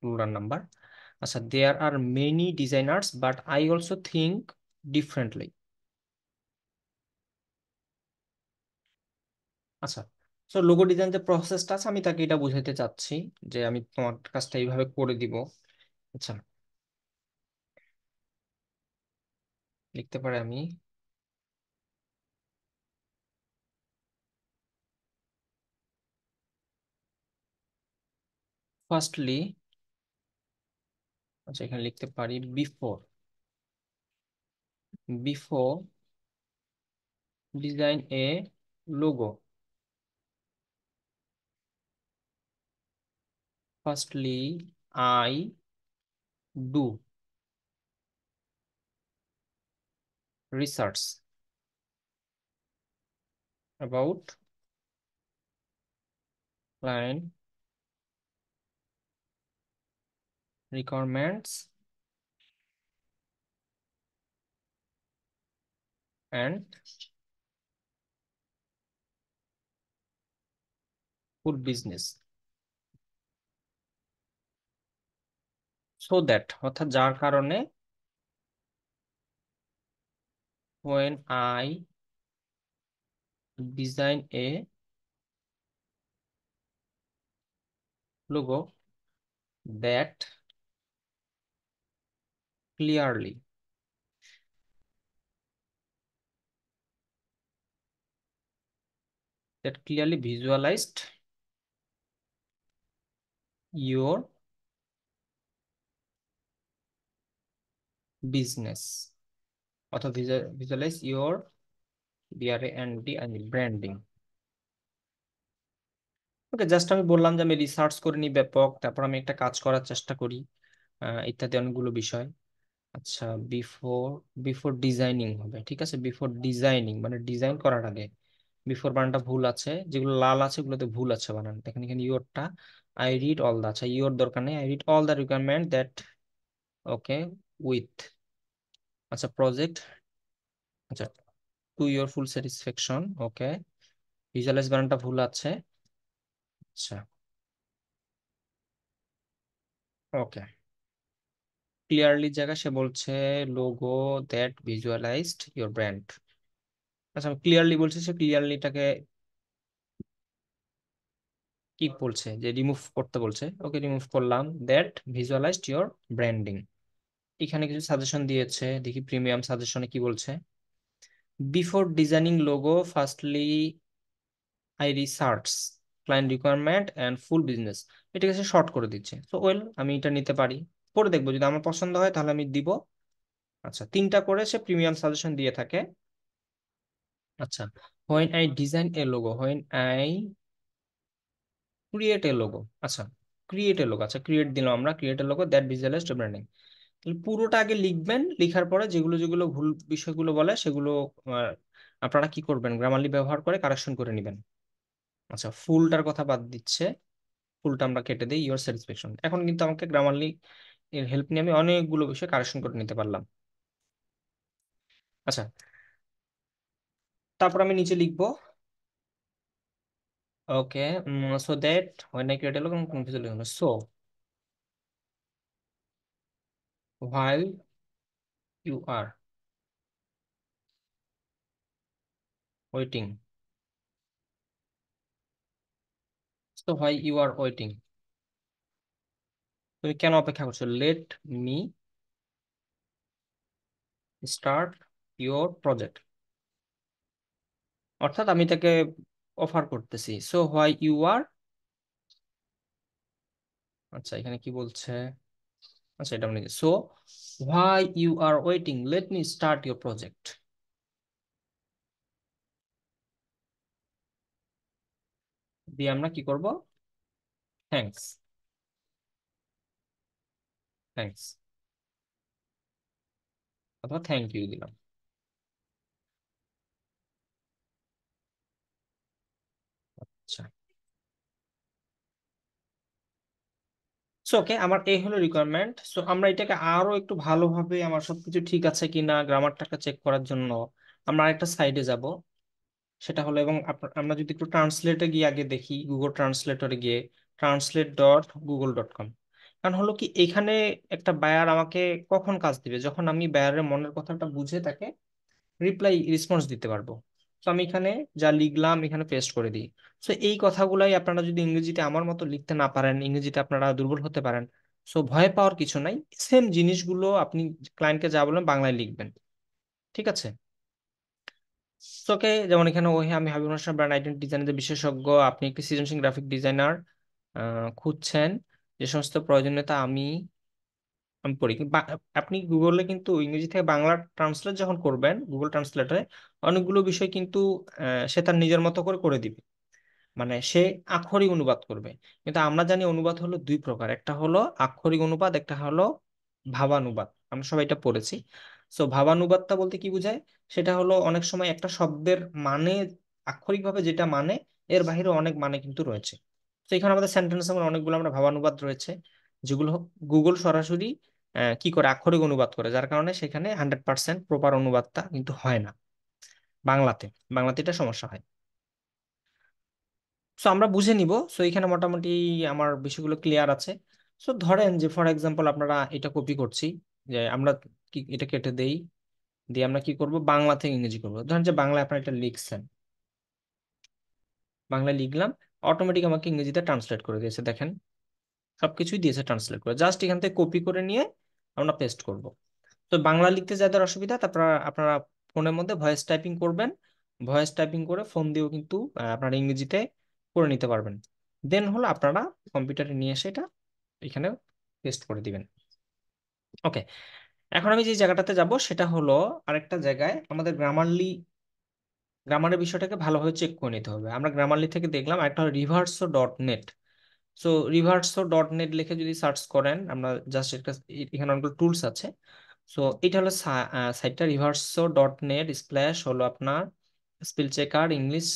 plural number. আচ্ছা, there are many designers but I also think differently. আচ্ছা, সো লোগো ডিজাইন যে প্রসেসটা আছে আমি তাকে এটা বুঝাইতে চাচ্ছি যে আমি তোমার কাজটা এইভাবে করে দিব। আচ্ছা, লিখতে পারি আমি, ফার্স্টলি, আচ্ছা এখানে লিখতে পারি before, before design a logo, firstly I do research about client requirements and food business, so that, অর্থাৎ যার কারণে, when I design a logo that clearly visualized your business অথবা visualize your branding। Okay, just আমি বললাম যে আমি research করে নি ব্যাপক, তারপর আমি একটা কাজ করার চেষ্টা করি, ইত্যাদি অনেকগুলো বিষয়। আচ্ছা, বিফোর বিফোর ডিজাইনিং হবে, ঠিক আছে। বিফোর ডিজাইনিং মানে ডিজাইন করার আগে। বিফোর বানানটা ভুল আছে, যেগুলো লাল আছে ওগুলোতে ভুল আছে বানান। দেখেন এখানে ইয়োরটা, আই রিড অল দা, আচ্ছা ইয়োর দরকার নেই, I read all the requirement that, okay, with, আচ্ছা প্রজেক্ট, আচ্ছা to your full satisfaction, okay. Visualize বানানটা ভুল আছে, আচ্ছা ওকে। ক্লিয়ারলি জায়গা সে বলছে logo that visualized your brand. আচ্ছা আমি ক্লিয়ারলি বলছি, সে ক্লিয়ারলিটাকে কি বলছে যে রিমুভ করতে বলছে, ওকে রিমুভ করলাম। That visualized your branding. এখানে কিছু সাজেশন দিয়েছে, দেখি প্রিমিয়াম সাজেশনে কি বলছে। Before designing logo firstly I research client requirement and full business. এটাকে সে শর্ট করে দিচ্ছে, তো ওয়েল আমি এটা নিতে পারি, পরে দেখবো যদি আমার পছন্দ হয় তাহলে আমি দিব। আচ্ছা, তিনটা করে সে প্রিমিয়াম সাজেশন দিয়ে থাকে। আচ্ছা, when I design a logo, when I create a logo, আচ্ছা ক্রিয়েট এ লোগো, আচ্ছা ক্রিয়েট দিলাম আমরা, create a logo that visualized branding. তাহলে পুরোটা আগে লিখবেন, লিখার পরে যেগুলো যেগুলো ভুল বিষয়গুলো বলে সেগুলো আহ, আপনারা কি করবেন, গ্রামারলি ব্যবহার করে কারেকশন করে নেবেন। আচ্ছা, ফুলটার কথা বাদ দিচ্ছে, ফুলটা আমরা কেটে দিই, ইওর স্যাটিসফ্যাকশন। এখন কিন্তু আমাকে গ্রামারলি এর হেল্প নিয়ে আমি অনেকগুলো বিষয় কারেকশন করে নিতে পারলাম। আচ্ছা, তারপর আমি নিচে লিখবো, okay, so that when I create a logo, so while you are waiting, so why you are waiting, তুমি কেন অপেক্ষা করছো, late me start your project, অর্থাৎ আমি তাকে অফার করতেছি। সো হোয়াই ইউ আর, আচ্ছা এখানে কি বলছে, আচ্ছা এটা মানে so why you are waiting let me start your project, দিয়ে আমরা কি করব, থ্যাঙ্কস, থ্যাঙ্কস অথবা থ্যাংক ইউ দিলাম। আচ্ছা, সো ওকে, আমার এই হলো রিকোয়ারমেন্ট। সো আমরা এটাকে আরো একটু ভালোভাবে আমার সবকিছু ঠিক আছে কিনা গ্রামারটাকে চেক করার জন্য আমরা আরেকটা সাইডে যাব। সেটা হলো, এবং আমরা যদি একটু ট্রান্সলেটে গিয়ে আগে দেখি, গুগল ট্রান্সলেটরে গিয়ে translate.google.com। কারণ হলো কি, এখানে একটা বায়ার আমাকে কখন কাজ দিবে, যখন আমি বায়ারের মনের কথাটা বুঝে তাকে রেসপন্স দিতে পারবো। তো আমি এখানে যা লিখলাম এখানে পেস্ট করে দিই। তো এই কথাগুলাই আপনারা যদি ইংরেজিতে আমার মতো লিখতে না পারেন, ইংরেজিতে আপনারা দুর্বল হতে পারেন, সো ভয় পাওয়ার কিছু নাই। সেম জিনিসগুলো আপনি ক্লায়েন্টকে যা বলেন বাংলায় লিখবেন, ঠিক আছে। ওকে, যেমন এখানে ওহে আমি হাবিবুল হাসান, ব্র্যান্ড আইডেন্টি ডিজাইনের বিশেষজ্ঞ, আপনি একটি সৃজনশীল গ্রাফিক ডিজাইনার খুঁজছেন, যে সমস্ত প্রয়োজনীয়তা আমি আমি পড়ি আপনি গুগলে কিন্তু ইংরেজি থেকে বাংলা ট্রান্সলেট যখন করবেন গুগল ট্রান্সলেটরে, অনেকগুলো বিষয় কিন্তু সে তার নিজের মতো করে করে দিবে, মানে সে আক্ষরিক অনুবাদ করবে। কিন্তু আমরা জানি অনুবাদ হলো দুই প্রকার, একটা হলো আক্ষরিক অনুবাদ, একটা হলো ভাবানুবাদ, আমরা সবাই এটা পড়েছি। সো ভাবানুবাদটা বলতে কি বোঝায়, সেটা হলো অনেক সময় একটা শব্দের মানে আক্ষরিকভাবে যেটা মানে এর বাইরে অনেক মানে কিন্তু রয়েছে। তো এখানে আমাদের সেন্টেন্স অনেকগুলো আমরা ভাবানুবাদ রয়েছে, যেগুলো গুগল সরাসরি কি করে আক্ষরিক অনুবাদ করে, যার কারণে সেখানে 100% প্রপার অনুবাদটা কিন্তু হয় না বাংলাতে, বাংলাতে এটা সমস্যা হয়। সো আমরা বুঝে নিব। সো এখানে মোটামুটি আমার বিষয়গুলো ক্লিয়ার আছে। সো ধরেন যে ফর এক্সাম্পল আপনারা এটা কপি করছি, যে আমরা কি এটা কেটে দেই, দিয়ে আমরা কি করব, বাংলা থেকে ইংরেজি করব। ধরেন যে বাংলায় আপনারা এটা লিখছেন, বাংলায় লিখলাম, অটোমেটিক আমাকে ইংরেজিতে ট্রান্সলেট করে দিয়েছে, দেখেন। সবকিছুই দিয়েছে ট্রান্সলেট করে, জাস্ট এখান থেকে কপি করে নিয়ে আমরা পেস্ট করব। তো বাংলা লিখতে যাদের অসুবিধা তারপর আপনারা ফোনের মধ্যে ভয়েস টাইপিং করবেন, ভয়েস টাইপিং করে ফোন দিয়েও কিন্তু আপনারা ইংরেজিতে করে নিতে পারবেন। দেন হলো আপনারা কম্পিউটারে নিয়ে এসে এটা এখানে পেস্ট করে দিবেন। ওকে, এখন আমি যে জায়গাটাতে যাব সেটা হলো আরেকটা জায়গায়, আমাদের গ্রামারের বিষয়টাকে ভালোভাবে চেক করে নিতে হবে। আমরা গ্রামারলি থেকে দেখলাম একটা Reverso dot net. So Reverso dot net লিখে যদি সার্চ করেন, আমরা জাস্ট একটা এখানে অনেকগুলো টুলস আছে। সো এটা হলো সাইটটা রিভার্সো ডট নেট স্ল্যাশ হলো আপনার spell checker English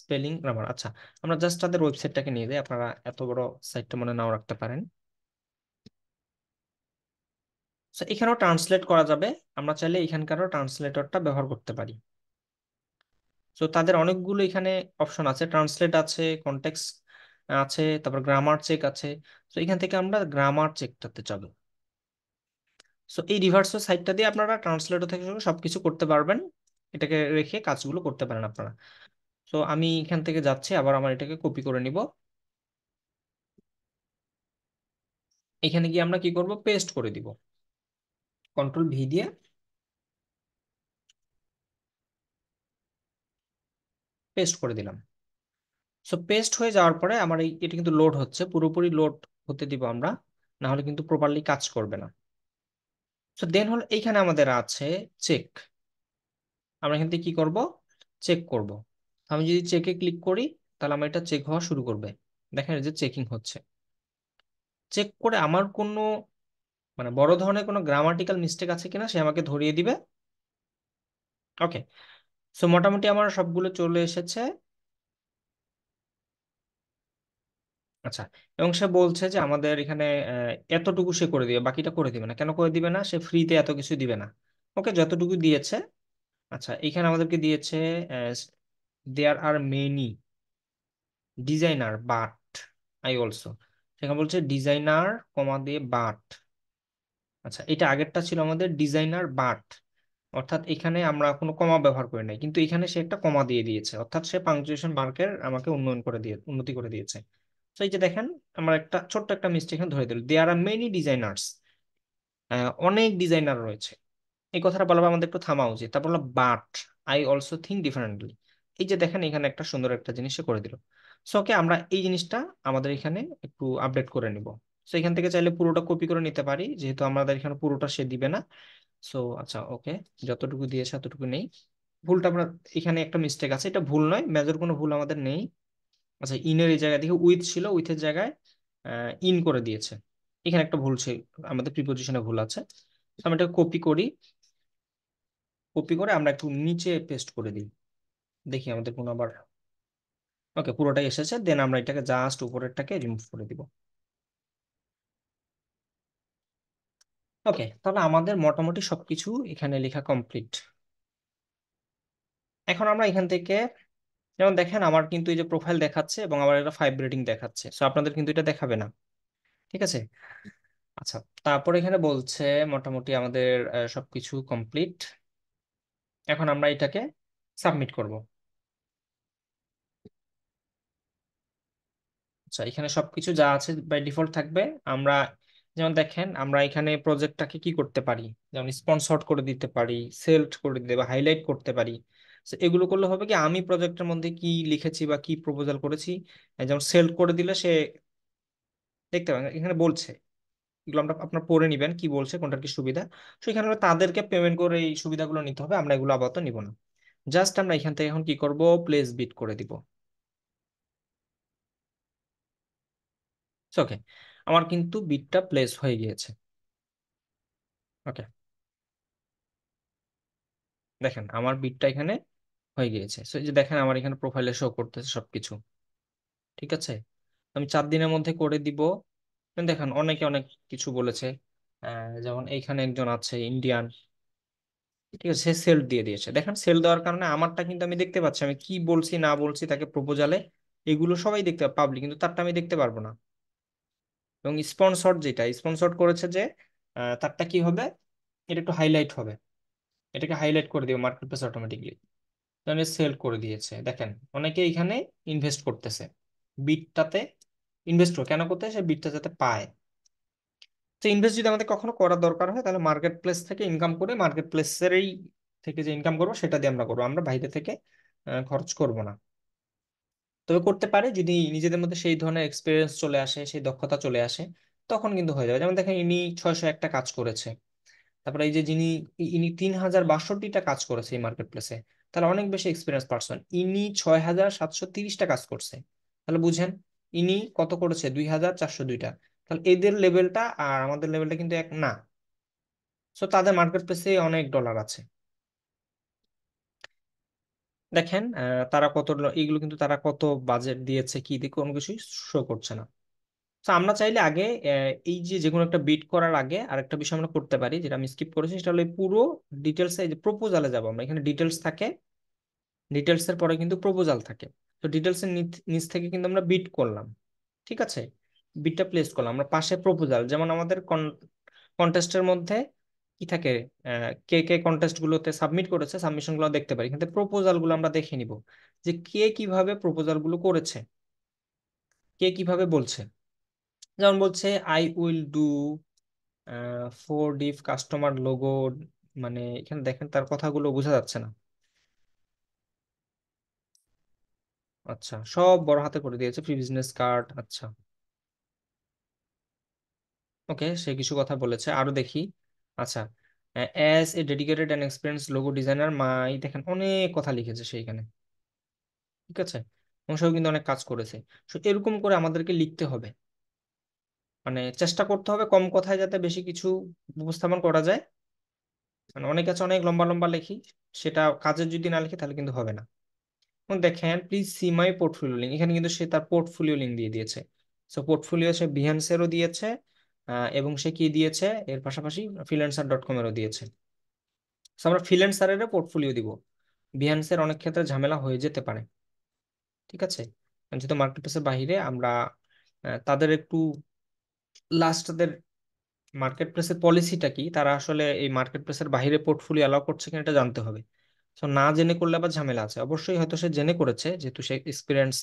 spelling grammar. আচ্ছা, আমরা জাস্ট তাদের ওয়েবসাইটটাকে নিয়ে যাই, আপনারা এত বড় সাইটটা মনে নাও রাখতে পারেন। সো এখানেও ট্রান্সলেট করা যাবে, আমরা চাইলে এখানকারও ট্রান্সলেটরটা ব্যবহার করতে পারি। সো তাদের অনেকগুলো এখানে অপশন আছে, ট্রান্সলেট আছে, কনটেক্সট আছে, তারপর গ্রামার চেক আছে। তো এখান থেকে আমরা গ্রামার চেকটাতে যাব। সো এই রিভার্সো সাইটটা দিয়ে আপনারা ট্রান্সলেটর থেকে শুরু করে সবকিছু করতে পারবেন, এটাকে রেখে কাজগুলো করতে পারেন আপনারা। সো আমি এখান থেকে যাচ্ছি, আবার আমার এটাকে কপি করে নিব। এখানে গিয়ে আমরা কি করব, পেস্ট করে দিব, কন্ট্রোল ভি দিয়ে পেস্ট করে দিলাম। সো পেস্ট হয়ে যাওয়ার পরে আমার এটা কিন্তু লোড হচ্ছে, পুরোপুরি লোড হতে দিব আমরা, না হলে কিন্তু প্রপারলি কাজ করবে না। সো দেন হলো এইখানে আমাদের আছে চেক, আমরা এখান থেকে কি করব, চেক করব। আমি যদি চেকে ক্লিক করি তাহলে আমার এটা চেক হওয়া শুরু করবে। দেখেন এই যে চেকিং হচ্ছে, চেক করে আমার কোনো মানে বড় ধরনের কোনো গ্রামাটিক্যাল মিস্টেক আছে কিনা সে আমাকে ধরিয়ে দিবে। ওকে, সো মোটামুটি আমার সবগুলো চলে এসেছে। আচ্ছা, এবং সে বলছে যে আমাদের এখানে এতটুকু সে করে দিবে, বাকিটা করে দিবে না। কেন করে দিবে না, সে ফ্রিতে এত কিছু দিবে না। ওকে, যতটুকু দিয়েছে। আচ্ছা, এখানে আমাদেরকে দিয়েছে there are many designer but I also, সেখানে বলছে ডিজাইনার কমা দিয়ে বাট। আচ্ছা, এটা আগেরটা ছিল আমাদের ডিজাইনার বাট, অর্থাৎ এখানে আমরা কোনো কমা ব্যবহার করি নাই, কিন্তু এখানে সে একটা কমা দিয়ে দিয়েছে, অর্থাৎ সে পাংচুয়েশন মার্কের আমাকে উন্নতি করে দিয়েছে। তো এই যে দেখেন, আমার একটা ছোট্ট একটা মিস্টেক এখানে ধরে দিল, দেয়ার আর মেনি ডিজাইনার্স, অনেক ডিজাইনার রয়েছে। এই কথাটা বলা আমাদের একটু থামা উচিত। তারপর হলো but I also think differently. এই যে দেখেন এখানে একটা সুন্দর একটা জিনিস সে করে দিল। সো ওকে, আমরা এই জিনিসটা আমাদের এখানে একটু আপডেট করে নিব। সো এখান থেকে চাইলে পুরোটা কপি করে নিতে পারি, যেহেতু আমাদের এখানে পুরোটা সে দিবে না। সো আচ্ছা, ওকে, যতটুকু দিয়েছে ততটুকু নেই। ভুলটা আমরা এখানে একটা মিস্টেক আছে, এটা ভুল নয়, মেজর কোনো ভুল আমাদের নেই। আচ্ছা, ইনের এই জায়গায় দেখি উইথ ছিল, উইথের জায়গায় ইন করে দিয়েছে, এখানে একটা ভুল ছিল, আমাদের প্রিপোজিশনে ভুল আছে। তো আমি এটা কপি করি, কপি করে আমরা একটু নিচে পেস্ট করে দিই, দেখি আমাদের কোনো আবার। ওকে, পুরোটাই এসেছে, দেন আমরা এটাকে জাস্ট উপরেরটাকে রিমুভ করে দিব। ওকে, তাহলে আমাদের মোটামুটি সবকিছু এখানে লেখা কমপ্লিট। এখন আমরা এখান থেকে, যেমন দেখেন আমার কিন্তু এই যে প্রোফাইল দেখাচ্ছে এবং আমার একটা 5 রেটিং দেখাচ্ছে, সো আপনাদের কিন্তু এটা দেখাবে না। ঠিক আছে। আচ্ছা, তারপর এখানে বলছে মোটামুটি আমাদের সবকিছু কমপ্লিট। এখন আমরা এটাকে সাবমিট করব। আচ্ছা, এখানে সবকিছু যা আছে বাই ডিফল্ট থাকবে। আমরা যেমন দেখেন, আমরা এখানে প্রজেক্টটাকে কি করতে পারি, যেমন স্পন্সর্ড করে দিতে পারি, সেলড করে দিতে বা হাইলাইট করতে পারি। So, এগুলো করলে হবে কি, আমি প্রজেক্টের মধ্যে কি লিখেছি বা কি প্রপোজাল করেছি, যেমন সেলড করে দিলে সে দেখতে পাবেন এখানে বলছে, এগুলো আমরা আপনার পড়ে নিবেন কি বলছে, কোনটার কি সুবিধা। তো এখানে আমরা তাদেরকে পেমেন্ট করে এই সুবিধাগুলো নিতে হবে, আমরা এগুলো আপাতত নিব না। জাস্ট আমরা এখান থেকে এখন কি করব, প্লেস বিট করে দিব। ওকে, আমার কিন্তু বিটটা প্লেস হয়ে গিয়েছে। ওকে, দেখেন আমার বিটটা এখানে হয়ে গিয়েছে। সো এই যে দেখেন আমার এখানে প্রোফাইলে শো করতেছে সবকিছু। ঠিক আছে, আমি 4 দিনের মধ্যে করে দিব। দেখেন অনেকে অনেক কিছু বলেছে, যেমন এইখানে একজন আছে ইন্ডিয়ান, ঠিক আছে, সে সেল দিয়ে দিয়েছে। দেখেন সেল দেওয়ার কারণে আমারটা কিন্তু আমি দেখতে পাচ্ছি, আমি কি বলছি না বলছি তাকে প্রপোজালে, এগুলো সবাই দেখতে পাবলিক, কিন্তু তারটা আমি দেখতে পারবো না। এবং স্পন্সর যেটা স্পন্সর করেছে যে তারটা কি হবে, এটা একটু হাইলাইট হবে, এটাকে হাইলাইট করে দিবে মার্কেট প্লেস অটোমেটিকলি। তাহলে সেল করে দিয়েছে, দেখেন অনেকে এখানে ইনভেস্ট করতেছে বিটটাতে। ইনভেস্টর কেন করতে হয়? সে বিটটা যাতে পায়। তো ইনভেস্ট যদি আমাদের কখনো করার দরকার হয়, তাহলে মার্কেট প্লেস থেকে ইনকাম করে, মার্কেট প্লেসেরই থেকে যে ইনকাম করবো সেটা দিয়ে আমরা করবো, আমরা বাইরে থেকে খরচ করব না। তবে করতে পারে যদি নিজেদের মধ্যে সেই ধরনের এক্সপিরিয়েন্স চলে আসে, সেই দক্ষতা চলে আসে, তখন কিন্তু হয়ে যাবে। যেমন দেখেন, ইনি 601টা কাজ করেছে। তারপরে এই যে যিনি, ইনি 3062টা কাজ করেছে এই মার্কেট প্লেসে, তাহলে অনেক বেশি এক্সপিরিয়েন্স পারসন। ইনি 6730টা কাজ করছে, তাহলে বুঝেন ইনি কত করেছে, 2402টা। তাহলে এদের লেভেলটা আর আমাদের লেভেলটা কিন্তু এক না। সো তাদের মার্কেট প্লেসে অনেক ডলার আছে। দেখেন তারা কত এইগুলো কিন্তু তারা কত বাজেট দিয়েছে, কি দিয়ে, কোনো কিছুই শো করছে না। তো আমরা চাইলে আগে এই যে যে কোনো একটা বিট করার আগে আরেকটা বিষয় আমরা করতে পারি, যেটা আমি স্কিপ করেছি, সেটা হলো এই পুরো ডিটেলস, এই যে প্রপোজালে যাব আমরা, এখানে ডিটেলস থাকে, ডিটেলস এর পরে কিন্তু প্রপোজাল থাকে। তো ডিটেলস এর নিচ থেকে কিন্তু আমরা বিট করলাম, ঠিক আছে, বিটটা প্লেস করলাম, আমরা পাশে প্রপোজাল, যেমন আমাদের কন্টেস্টের মধ্যে কি থাকে, কে কে কন্টেস্ট গুলোতে সাবমিট করেছে, সাবমিশন গুলো দেখতে পারি, কিন্তু প্রপোজাল গুলো আমরা দেখে নিব যে কে কিভাবে প্রপোজাল গুলো করেছে, কে কিভাবে বলছে। যেমন বলছে I will do 4 Depp customer logo, মানে এখানে দেখেন তার কথাগুলো বোঝা যাচ্ছে না। আচ্ছা, সব বড় হাতে করে দিয়েছে, ফ্রি বিজনেস কার্ড, আচ্ছা। ওকে, সে কিছু কথা বলেছে, আরো দেখি। আচ্ছা, as a dedicated and experience logo designer, my, দেখেন অনেক কথা লিখেছে সেইখানে, ঠিক আছে, এবং সেও কিন্তু অনেক কাজ করেছে। তো এরকম করে আমাদেরকে লিখতে হবে, মানে চেষ্টা করতে হবে কম কথায় যাতে বেশি কিছু উপস্থাপন করা যায়। মানে অনেক আছে, অনেক লম্বা লম্বা লেখি, সেটা কাজের যদি না লিখি তাহলে কিন্তু হবে না। এখন দেখেন, please see my portfolio link, এখানে কিন্তু সে তার পোর্টফোলিও লিঙ্ক দিয়ে দিয়েছে। সো পোর্টফোলিও সে বিহান্সেরও দিয়েছে, এবং সে কি দিয়েছে এর পাশাপাশি ফ্রিল্যান্সার.কম এরও দিয়েছে। সো আমরা ফ্রিল্যান্সারেরও পোর্টফোলিও দিব, বিহান্সের অনেক ক্ষেত্রে ঝামেলা হয়ে যেতে পারে, ঠিক আছে। যেহেতু মার্কেট প্লেসের বাইরে আমরা, তাদের একটু লাস্ট, তাদের মার্কেট প্লেসের পলিসিটা কি, তারা আসলে এই মার্কেট প্লেসের বাইরে পোর্টফোলিও অ্যালাউ করছে কিনা এটা জানতে হবে। তো না জেনে করলে আবার ঝামেলা আছে। অবশ্যই হয়তো সে জেনে করেছে, যেহেতু সে এক্সপিরিয়েন্স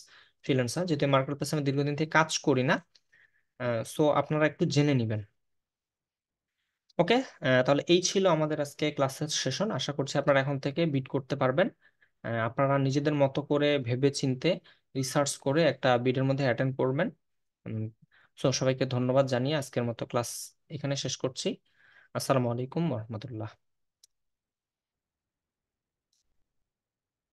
ফ্রিল্যান্সার, যেহেতু মার্কেট প্লেসে আমি দীর্ঘদিন থেকে কাজ করি না। সো আপনারা একটু জেনে নিবেন। ওকে, তাহলে এই ছিল আমাদের আজকে ক্লাসের সেশন। আশা করছি আপনারা এখন থেকে বিট করতে পারবেন। আপনারা নিজেদের মতো করে ভেবে চিন্তে রিসার্চ করে একটা বিটের মধ্যে অ্যাটেন্ড করবেন। সো সবাইকে ধন্যবাদ জানিয়ে আজকের মতো ক্লাস এখানে শেষ করছি। আসসালামু আলাইকুম রহমতুল্লাহ।